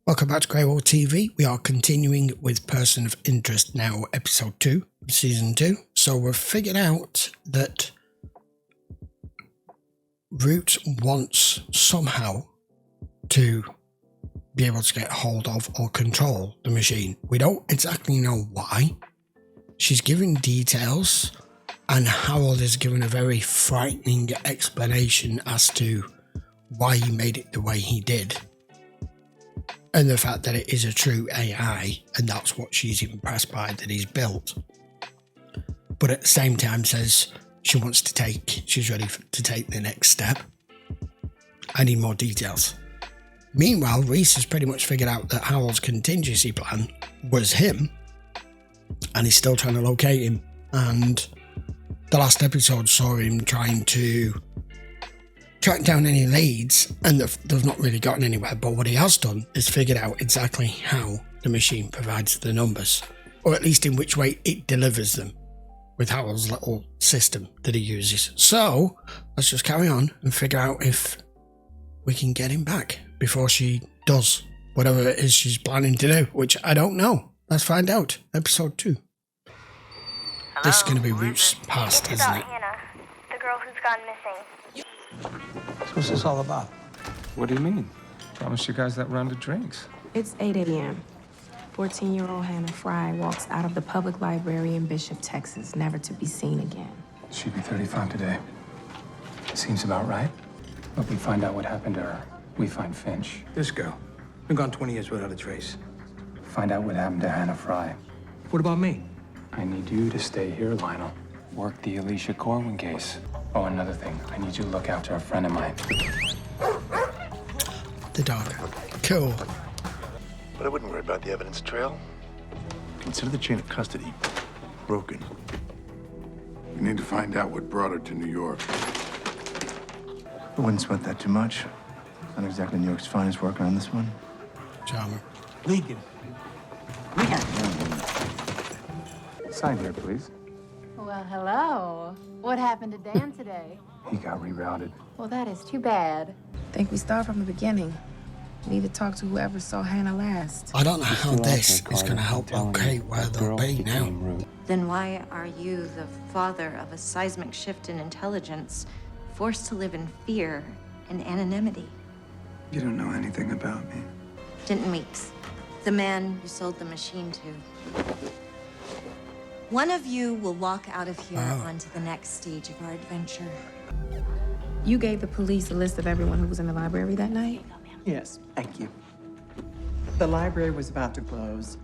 Welcome back to GreyWolf TV. We are continuing with Person of Interest now, episode 2 of season 2. So we've figured out that Root wants somehow to be able to get hold of or control the machine. We don't exactly know why. She's giving details, and Harold is given a very frightening explanation as to why he made it the way he did. And the fact that it is a true AI, and that's what she's impressed by, that he's built. But at the same time says she's ready to take the next step. I need more details. Meanwhile, Reese has pretty much figured out that Harold's contingency plan was him, and he's still trying to locate him. And the last episode saw him trying to track down any leads, and they've not really gotten anywhere. But what he has done is figured out exactly how the machine provides the numbers, or at least in which way it delivers them, with Harold's little system that he uses. So let's just carry on and figure out if we can get him back before she does whatever it is she's planning to do, which I don't know. Let's find out. Episode 2. Hello? This is going to be Root's past, It's isn't it? about Hannah, the girl who's gone missing. So what's this all about? What do you mean? Promised you guys that round of drinks. It's 8 a.m. 14-year-old Hannah Fry walks out of the public library in Bishop, Texas, never to be seen again. She'd be 35 today. Seems about right. But we find out what happened to her. We find Finch. This girl. Been gone 20 years without a trace. Find out what happened to Hannah Fry. What about me? I need you to stay here, Lionel. Work the Alicia Corwin case. Oh, another thing. I need you to look after a friend of mine. The dog. Cool. But I wouldn't worry about the evidence trail. Consider the chain of custody broken. We need to find out what brought her to New York. I wouldn't sweat that too much. Not exactly New York's finest worker on this one. Charmer. Legan. Sign here, please. Well, hello. What happened to Dan today? He got rerouted. Well, that is too bad. Think we start from the beginning. We need to talk to whoever saw Hannah last. I don't know how this is going to help locate where they'll be now. Then why are you, the father of a seismic shift in intelligence, forced to live in fear and anonymity? You don't know anything about me. Denton Weeks, the man you sold the machine to. One of you will walk out of here onto the next stage of our adventure. You gave the police a list of everyone who was in the library that night? Yes, thank you. The library was about to close.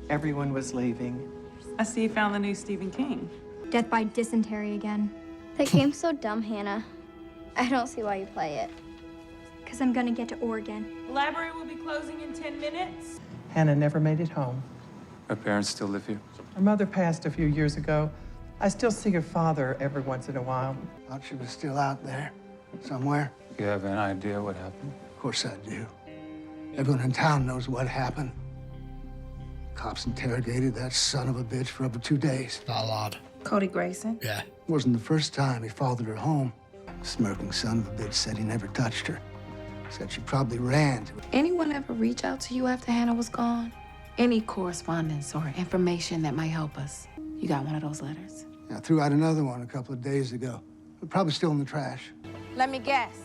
Everyone was leaving. I see you found the new Stephen King. Death by dysentery again. That game's so dumb, Hannah. I don't see why you play it. Because I'm gonna get to Oregon. The library will be closing in 10 minutes. Hannah never made it home. Her parents still live here? Her mother passed a few years ago. I still see her father every once in a while. Thought she was still out there, somewhere. You have an idea what happened? Of course I do. Everyone in town knows what happened. Cops interrogated that son of a bitch for over 2 days. Not a lot. Cody Grayson? Yeah. It wasn't the first time he followed her home. The smirking son of a bitch said he never touched her. Said she probably ran to Anyone ever reach out to you after Hannah was gone? Any correspondence or information that might help us? You got one of those letters? I threw out another one a couple of days ago. But probably still in the trash. Let me guess.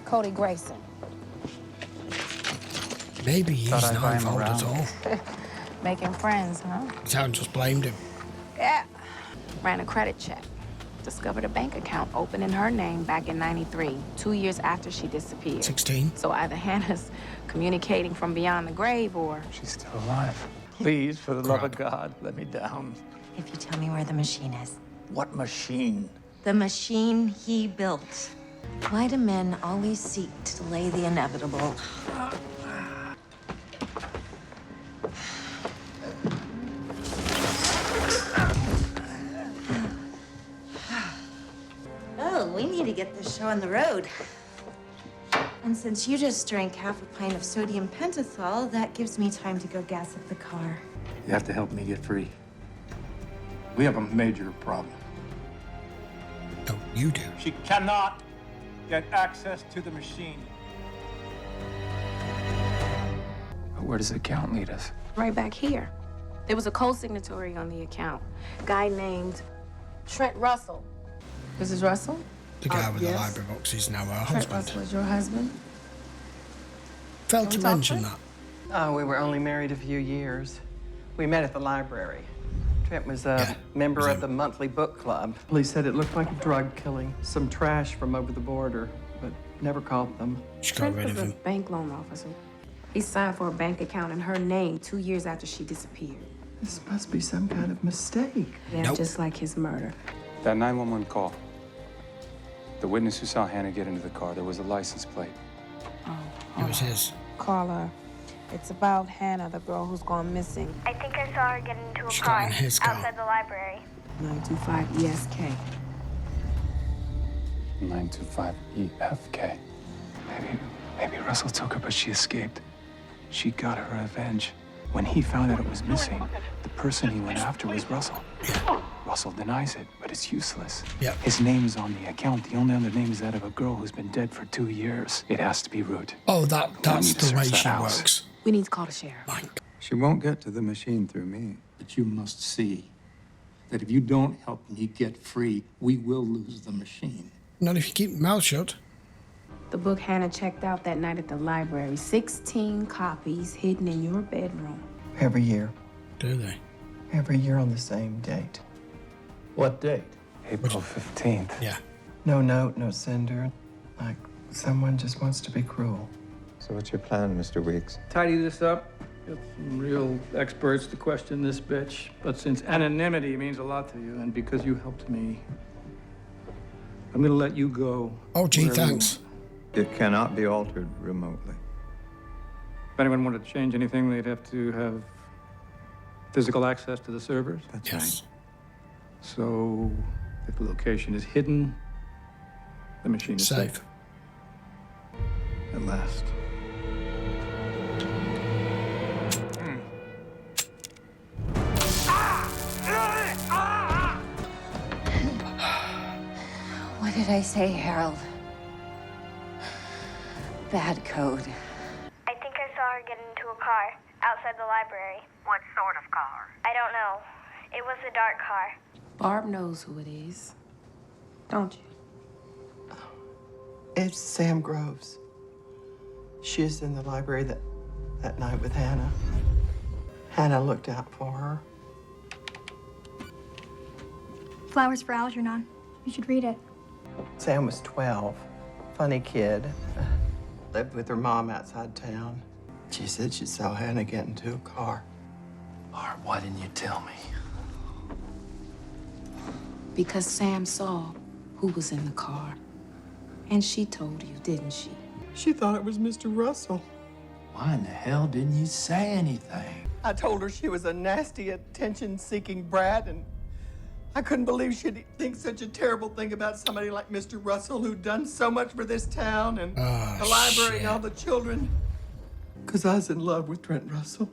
Cody Grayson. Maybe he's Thought I'd buy not him involved at around. all. Making friends, huh? Town just blamed him. Yeah. Ran a credit check. Discovered a bank account open in her name back in '93, 2 years after she disappeared. 16. So either Hannah's communicating from beyond the grave or... She's still alive. Please, for the love of God, let me down. If you tell me where the machine is. What machine? The machine he built. Why do men always seek to delay the inevitable? Oh, we need to get this show on the road. And since you just drank half a pint of sodium pentothal, that gives me time to go gas up the car. You have to help me get free. We have a major problem. No, you do. She cannot get access to the machine. But where does the account lead us? Right back here. There was a co-signatory on the account. Guy named Trent Russell. This is Russell? The guy with the yes. library books is now her Trent husband. Russell is your husband? Failed to Don't talk mention to that. We were only married a few years. We met at the library. Trent was a member of the monthly book club. Police said it looked like a drug killing, some trash from over the border, but never caught them. She got Trent rid was of a him. bank loan officer. He signed for a bank account in her name 2 years after she disappeared. This must be some kind of mistake. Yeah, Nope. just like his murder. That 911 call. The witness who saw Hannah get into the car, there was a license plate. It was his. Caller. It's about Hannah, the girl who's gone missing. I think I saw her get into a She got car in his car. outside the library. 925 ESK. 925 EFK. Maybe Russell took her, but she escaped. She got her revenge. When he found out it was missing, the person he went after was Russell. Russell denies it, but it's useless. Yep. His name's on the account. The only other name is that of a girl who's been dead for 2 years. It has to be Root. Oh, that's the way she house. works. We need to call the sheriff. My God. She won't get to the machine through me. But you must see that if you don't help me get free, we will lose the machine. Not if you keep your mouth shut. The book Hannah checked out that night at the library. 16 copies hidden in your bedroom. Every year. Do they? Every year on the same date. What date? April 15th. Yeah. No note, no sender. Like someone just wants to be cruel. So what's your plan, Mr. Weeks? Tidy this up, get some real experts to question this bitch. But since anonymity means a lot to you, and because you helped me, I'm gonna let you go. Oh, gee, wherever you thanks. want. It cannot be altered remotely. If anyone wanted to change anything, they'd have to have physical access to the servers. That's Yes. So if the location is hidden, the machine is safe. Safe. right. At last. What did I say, Harold? Bad code. I think I saw her get into a car outside the library. What sort of car? I don't know. It was a dark car. Barb knows who it is. Don't you? It's Sam Groves. She is in the library that night with Hannah. Hannah looked out for her. Flowers for Algernon. You should read it. Sam was 12. Funny kid. Lived with her mom outside town. She said she saw Hannah get into a car. Barb, why didn't you tell me? Because Sam saw who was in the car. And she told you, didn't she? She thought it was Mr. Russell. Why in the hell didn't you say anything? I told her she was a nasty, attention-seeking brat, and I couldn't believe she'd think such a terrible thing about somebody like Mr. Russell, who'd done so much for this town and the library and all the children. Because I was in love with Trent Russell.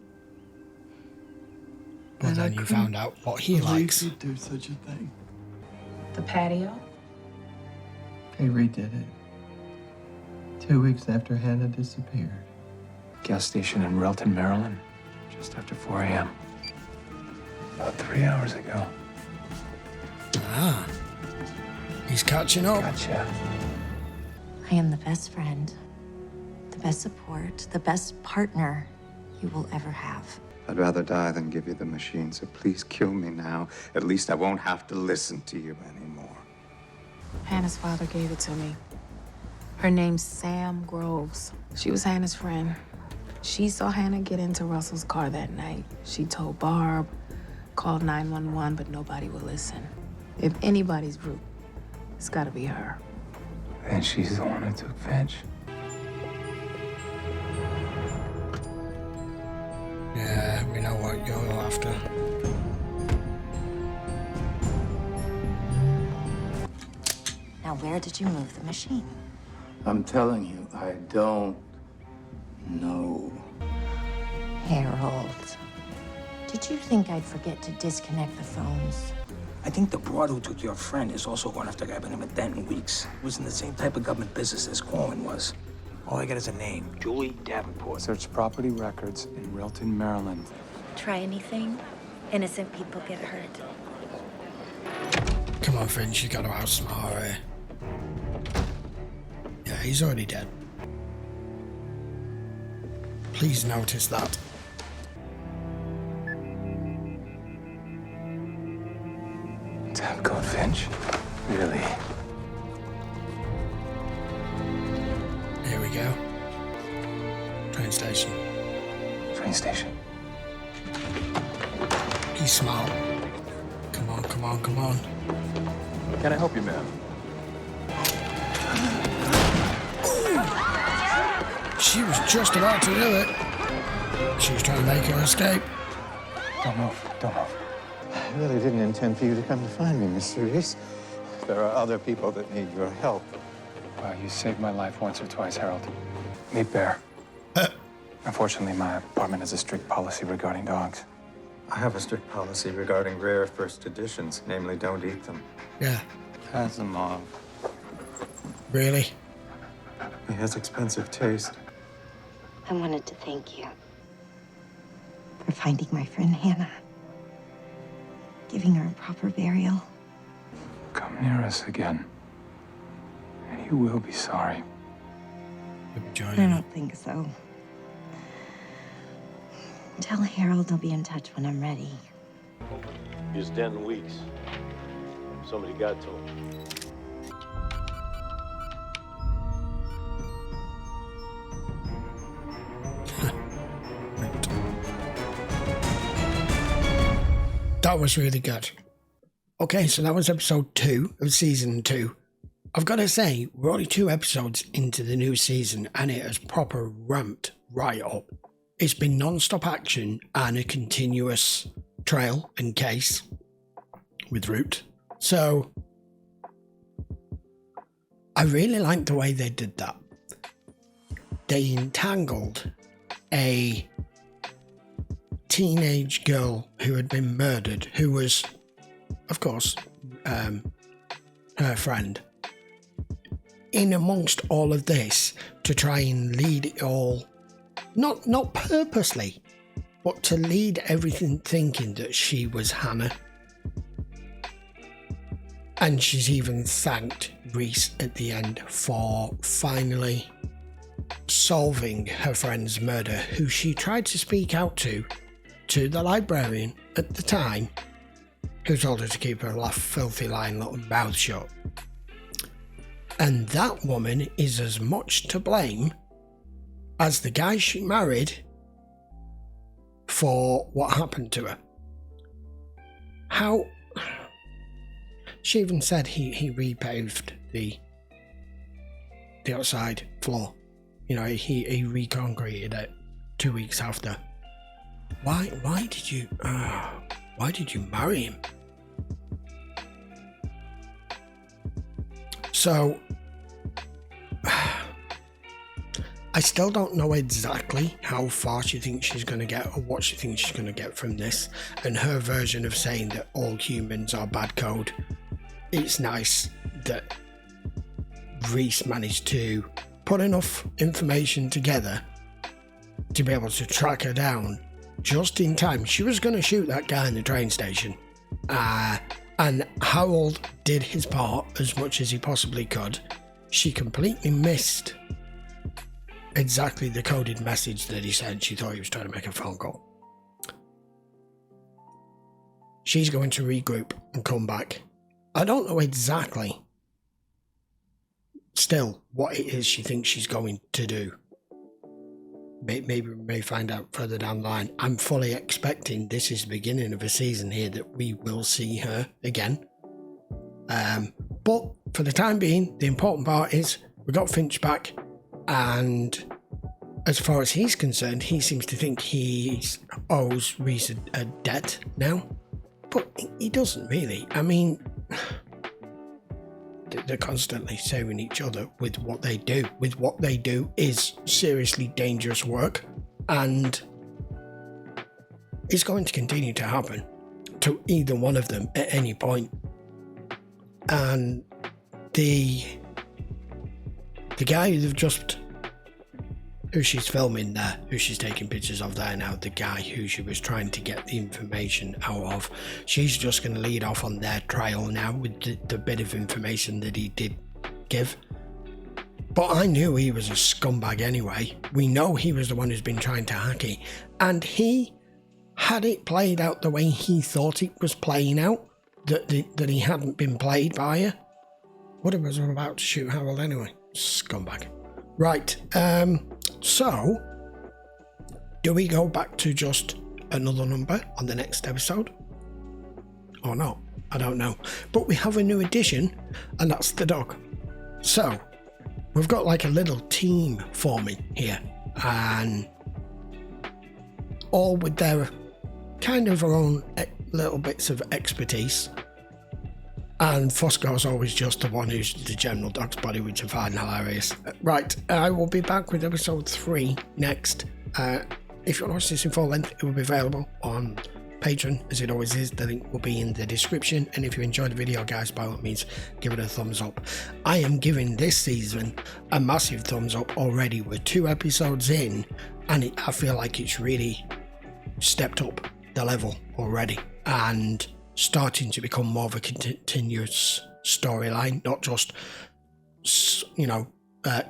Well, And then I you couldn't found out what he believe likes. he'd do such a thing. The patio? He redid it. 2 weeks after Hannah disappeared. Gas station in Relton, Maryland, just after 4 a.m. About 3 hours ago. Ah. He's catching up. Gotcha. I am the best friend, the best support, the best partner you will ever have. I'd rather die than give you the machine, so please kill me now. At least I won't have to listen to you anymore. Hannah's father gave it to me. Her name's Sam Groves. She was Hannah's friend. She saw Hannah get into Russell's car that night. She told Barb, called 911, but nobody would listen. If anybody's Root, it's gotta be her. And she's the one who took Finch. Yeah, we know what you're after. Now, where did you move the machine? I'm telling you, I don't know. Harold, did you think I'd forget to disconnect the phones? I think the broad who took your friend is also going after a guy by the name of Denton Weeks. He was in the same type of government business as Corwin was. All I get is a name, Julie Davenport. Search property records in Wilton, Maryland. Try anything, innocent people get hurt. Come on, Finch, you gotta outsmart her. Yeah, he's already dead. Please notice that. Tab code Finch? Really? Here we go. Train station. Train station. He's smart. Come on, come on, come on. Can I help you, ma'am? She was just about to do it. She was trying to make her escape. Don't move. Don't move. I really didn't intend for you to come to find me, Mr. Reese. There are other people that need your help. Well, you saved my life once or twice, Harold. Meet Bear. Unfortunately, my apartment has a strict policy regarding dogs. I have a strict policy regarding rare first editions, namely don't eat them. Yeah. Pass them on. Really? He has expensive taste. I wanted to thank you for finding my friend Hannah, giving her a proper burial. Come near us again, and you will be sorry. I don't think so. Tell Harold I'll be in touch when I'm ready. He's dead in weeks. Somebody got to him. That was really good. Okay, so that was episode 2 of season 2. I've got to say, we're only 2 episodes into the new season and it has proper ramped right up. It's been non-stop action and a continuous trail and case with Root. So, I really like the way they did that. They entangled a teenage girl who had been murdered, who was, of course, her friend, in amongst all of this to try and lead it all, not purposely, but to lead everything thinking that she was Hannah. And she's even thanked Reese at the end for finally solving her friend's murder, who she tried to speak out to the librarian at the time, who told her to keep her filthy lying little mouth shut. And that woman is as much to blame as the guy she married for what happened to her. How... She even said he repaved the outside floor. You know, he reconcreted it 2 weeks after. Why did you marry him? So, I still don't know exactly how far she thinks she's going to get or what she thinks she's going to get from this. And her version of saying that all humans are bad code, it's nice that Reese managed to put enough information together to be able to track her down just in time. She was going to shoot that guy in the train station. And Harold did his part as much as he possibly could. She completely missed exactly the coded message that he sent. She thought he was trying to make a phone call. She's going to regroup and come back. I don't know exactly still what it is she thinks she's going to do. Maybe we may find out further down the line. I'm fully expecting this is the beginning of a season here that we will see her again. But for the time being, the important part is we got Finch back, and as far as he's concerned, he seems to think he owes Reese a debt now. But he doesn't really. I mean, they're constantly saving each other with what they do. With what they do is seriously dangerous work, and it's going to continue to happen to either one of them at any point. And the guy they've just who she's filming there, who she's taking pictures of there now, the guy who she was trying to get the information out of. She's just going to lead off on their trial now with the bit of information that he did give. But I knew he was a scumbag anyway. We know he was the one who's been trying to hack it. And he had it played out the way he thought it was playing out. That he hadn't been played by her. What if I was about to shoot Harold anyway? Scumbag. Right, so do we go back to just another number on the next episode? Or not? I don't know. But we have a new addition, and that's the dog. So we've got like a little team forming here, and all with their kind of their own little bits of expertise. And Fusco's always just the one who's the general dog's body, which I find hilarious. Right, I will be back with episode 3 next. If you want to watch this in full length, it will be available on Patreon, as it always is. The link will be in the description. And if you enjoyed the video, guys, by all means, give it a thumbs up. I am giving this season a massive thumbs up already. We're 2 episodes in, and I feel like it's really stepped up the level already. And starting to become more of a continuous storyline, not just, you know,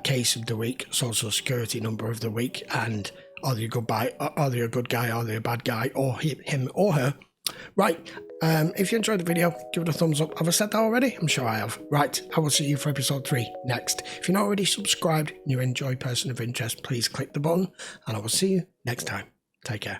case of the week, social security number of the week, and are they a good guy, are they a good guy, are they a bad guy, or him or her. Right, if you enjoyed the video, give it a thumbs up. Have I said that already? I'm sure I have. Right, I will see you for episode 3 next. If you're not already subscribed and you enjoy Person of Interest, please click the button, and I will see you next time. Take care.